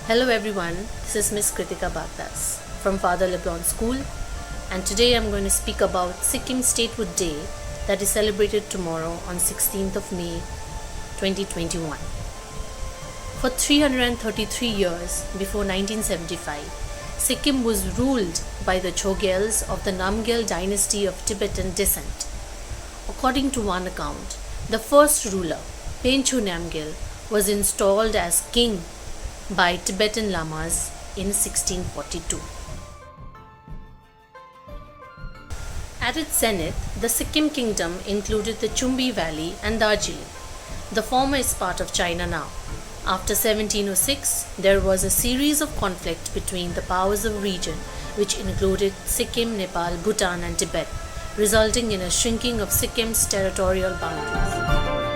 Hello everyone, this is Miss Kritika Bagdas from Father LeBlanc School, and today I'm going to speak about Sikkim Statehood Day that is celebrated tomorrow on 16th of May 2021. For 333 years before 1975, Sikkim was ruled by the Chogyals of the Namgyal dynasty of Tibetan descent. According to one account, the first ruler, Penchu Namgyal, was installed as king by Tibetan Lamas in 1642. At its zenith, the Sikkim kingdom included the Chumbi Valley and Darjeeling. The former is part of China now. After 1706, there was a series of conflict between the powers of the region, which included Sikkim, Nepal, Bhutan and Tibet, resulting in a shrinking of Sikkim's territorial boundaries.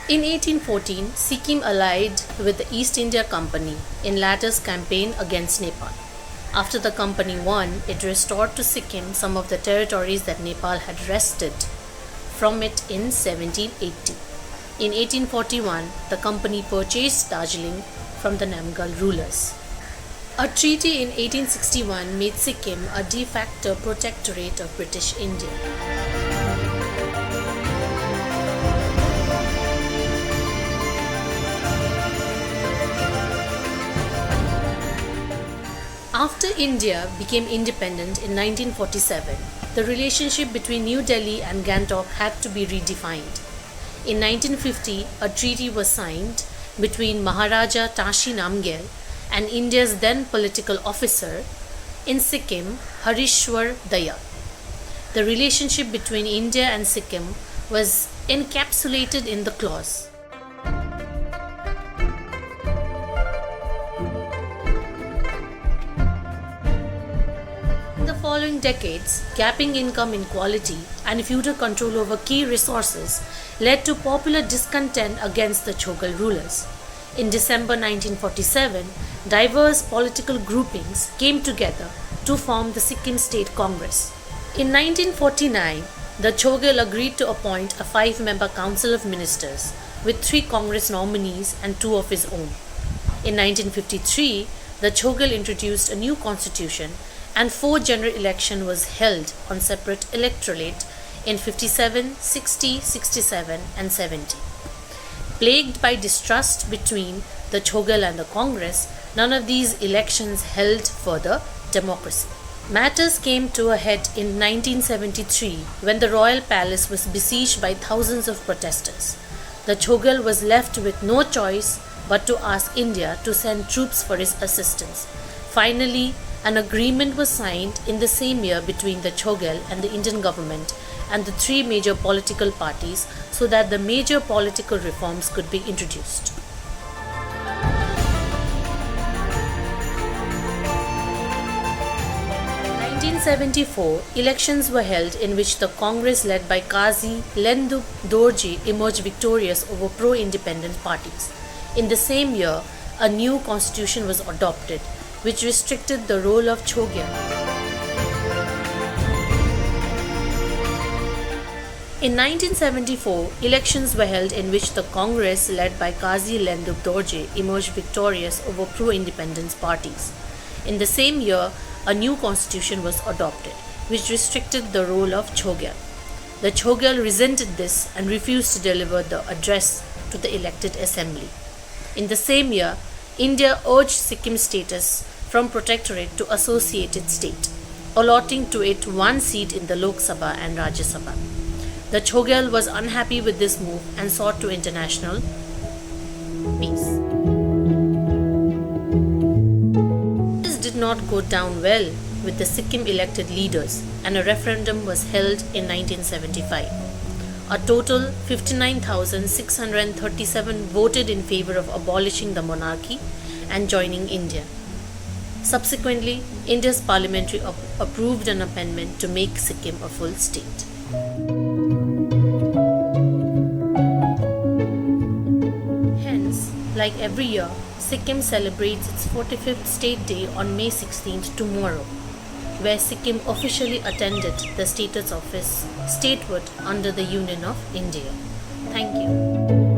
In 1814, Sikkim allied with the East India Company in latter's campaign against Nepal. After the company won, it restored to Sikkim some of the territories that Nepal had wrested from it in 1780. In 1841, the company purchased Darjeeling from the Namgyal rulers. A treaty in 1861 made Sikkim a de facto protectorate of British India. After India became independent in 1947, the relationship between New Delhi and Gangtok had to be redefined. In 1950, a treaty was signed between Maharaja Tashi Namgyal and India's then political officer in Sikkim, Harishwar Dayal. The relationship between India and Sikkim was encapsulated in the clause. Following decades, gapping income inequality and feudal control over key resources led to popular discontent against the Chogyal rulers. In December 1947, diverse political groupings came together to form the Sikkim State Congress. In 1949, the Chogyal agreed to appoint a 5-member Council of Ministers with 3 Congress nominees and 2 of his own. In 1953, the Chogyal introduced a new constitution and 4 general election was held on separate electorate in 57, 60, 67 and 70. Plagued by distrust between the Chogyal and the Congress, none of these elections held further democracy. Matters came to a head in 1973 when the royal palace was besieged by thousands of protesters. The Chogyal was left with no choice but to ask India to send troops for his assistance. Finally, an agreement was signed in the same year between the Chogyal and the Indian government and the 3 major political parties so that the major political reforms could be introduced. In 1974, elections were held in which the Congress led by Kazi Lendup Dorji emerged victorious over pro-independent parties. In the same year, a new constitution was adopted, which restricted the role of Chogyal. In 1974, elections were held in which the Congress led by Kazi Lendup Dorje emerged victorious over pro-independence parties. In the same year, a new constitution was adopted, which restricted the role of Chogyal. The Chogyal resented this and refused to deliver the address to the elected assembly. In the same year, India urged Sikkim status from protectorate to associated state, allotting to it 1 seat in the Lok Sabha and Rajya Sabha. The Chogyal was unhappy with this move and sought to international peace. This did not go down well with the Sikkim elected leaders, and a referendum was held in 1975. A total 59,637 voted in favor of abolishing the monarchy and joining India. Subsequently, India's parliament approved an amendment to make Sikkim a full state. Hence, like every year, Sikkim celebrates its 45th State Day on May 16th tomorrow. where Sikkim officially attended the status office statehood under the Union of India. Thank you.